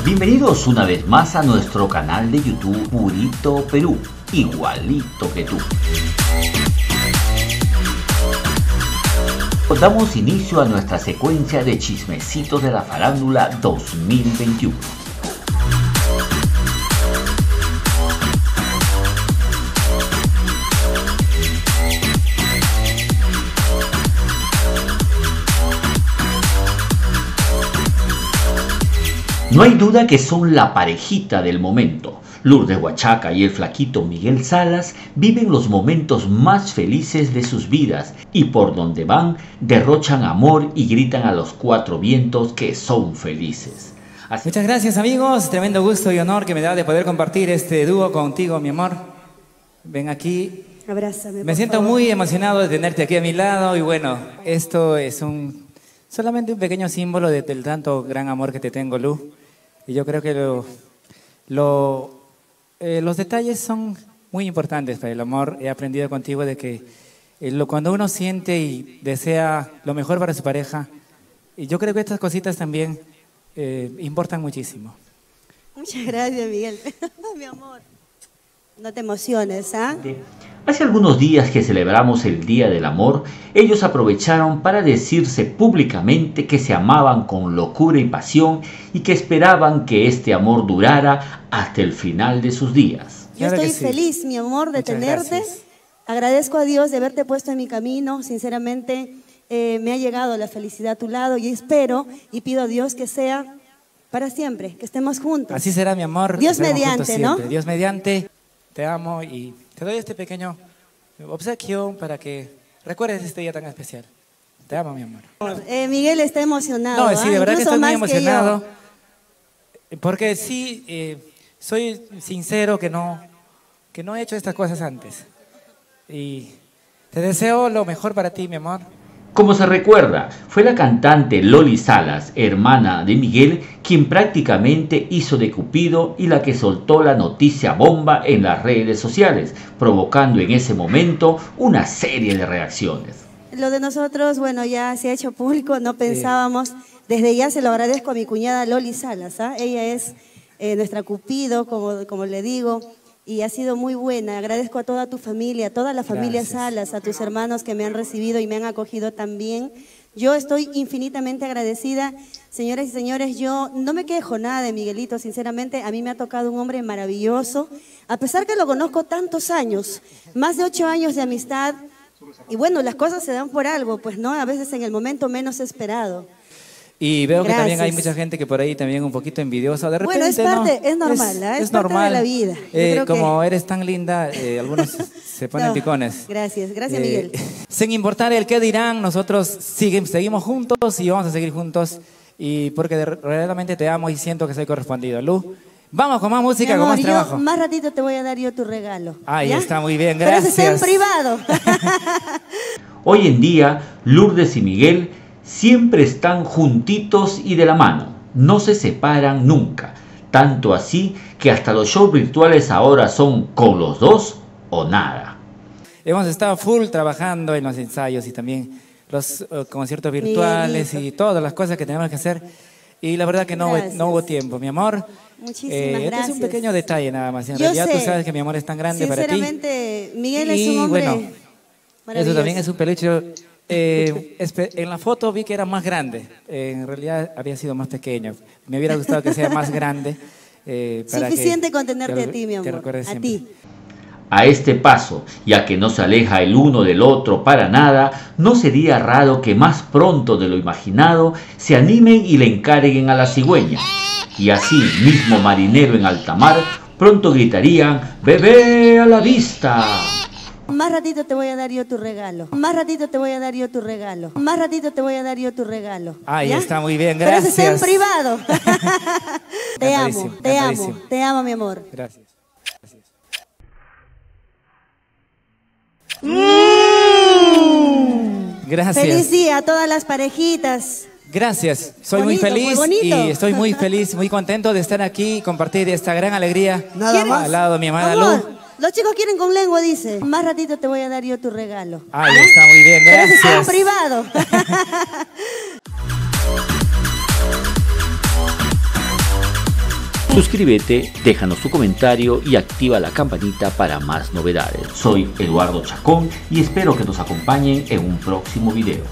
Bienvenidos una vez más a nuestro canal de YouTube Purito Perú, igualito que tú. Damos inicio a nuestra secuencia de chismecitos de la farándula 2021. No hay duda que son la parejita del momento. Lourdes Huachaca y el flaquito Miguel Salas viven los momentos más felices de sus vidas y por donde van derrochan amor y gritan a los cuatro vientos que son felices. Muchas gracias amigos, tremendo gusto y honor que me da de poder compartir este dúo contigo, mi amor. Ven aquí. Abrázame. Me siento muy emocionado de tenerte aquí a mi lado y bueno, esto es solamente un pequeño símbolo del tanto gran amor que te tengo, Lu. Y yo creo que los detalles son muy importantes para el amor. He aprendido contigo de que cuando uno siente y desea lo mejor para su pareja, y yo creo que estas cositas también importan muchísimo. Muchas gracias, Miguel. Mi amor. No te emociones, ¿ah? Hace algunos días que celebramos el Día del Amor, ellos aprovecharon para decirse públicamente que se amaban con locura y pasión y que esperaban que este amor durara hasta el final de sus días. Yo estoy feliz, mi amor, de tenerte. Gracias. Agradezco a Dios de haberte puesto en mi camino. Sinceramente, me ha llegado la felicidad a tu lado y espero y pido a Dios que sea para siempre, que estemos juntos. Así será, mi amor. Dios mediante, ¿no? Dios mediante. Te amo y te doy este pequeño obsequio para que recuerdes este día tan especial. Te amo, mi amor. Miguel está emocionado. No, sí, de verdad que estoy muy emocionado. Porque sí, soy sincero que no he hecho estas cosas antes. Y te deseo lo mejor para ti, mi amor. Como se recuerda, fue la cantante Loli Salas, hermana de Miguel, quien prácticamente hizo de Cupido y la que soltó la noticia bomba en las redes sociales, provocando en ese momento una serie de reacciones. Lo de nosotros, bueno, ya se ha hecho público, no pensábamos, desde ya se lo agradezco a mi cuñada Loli Salas, ¿ah? Ella es nuestra Cupido, como le digo, y ha sido muy buena. Agradezco a toda tu familia, a toda la familia Salas, a tus hermanos que me han recibido y me han acogido también. Yo estoy infinitamente agradecida. Señoras y señores, yo no me quejo nada de Miguelito, sinceramente. A mí me ha tocado un hombre maravilloso, a pesar que lo conozco tantos años, más de 8 años de amistad. Y bueno, las cosas se dan por algo, pues no, a veces en el momento menos esperado. Y veo que también hay mucha gente que por ahí también un poquito envidiosa. De repente, bueno, es parte, ¿no? Es normal, es parte normal de la vida. Como eres tan linda, algunos se ponen picones. Gracias, Miguel. Sin importar el qué dirán, nosotros seguimos juntos y vamos a seguir juntos. Y porque realmente te amo y siento que soy correspondido. Lu, vamos con más música, con más trabajo. Más ratito te voy a dar yo tu regalo. Ahí está, muy bien, gracias. Pero eso está en privado. Hoy en día, Lourdes y Miguel siempre están juntitos y de la mano, no se separan nunca, tanto así que hasta los shows virtuales ahora son con los dos o nada. Hemos estado full trabajando en los ensayos y también los conciertos virtuales y todas las cosas que tenemos que hacer y la verdad que no hubo tiempo, mi amor. Muchísimas gracias. Este es un pequeño detalle nada más, en realidad tú sabes que mi amor es tan grande para ti. Sinceramente, Miguel es un hombre maravilloso. Eso también es un peluche. En la foto vi que era más grande, en realidad había sido más pequeño. Me hubiera gustado que sea más grande. Suficiente con tenerte a ti, mi amor, a ti. A este paso, ya que no se aleja el uno del otro para nada, no sería raro que más pronto de lo imaginado se animen y le encarguen a la cigüeña. Y así mismo marinero en alta mar, pronto gritarían ¡Bebé a la vista! Más ratito te voy a dar yo tu regalo. Más ratito te voy a dar yo tu regalo. Más ratito te voy a dar yo tu regalo. Ahí está, muy bien, gracias. Pero eso está en privado. Te amo, mi amor. Gracias. Gracias. Feliz día a todas las parejitas. Gracias, soy muy feliz y estoy muy feliz, muy contento de estar aquí y compartir esta gran alegría al lado de mi amada Lu. Los chicos quieren con lengua, dice. Más ratito te voy a dar yo tu regalo. Ahí está, muy bien, gracias. Pero eso está en privado. Suscríbete, déjanos tu comentario y activa la campanita para más novedades. Soy Eduardo Chacón y espero que nos acompañen en un próximo video.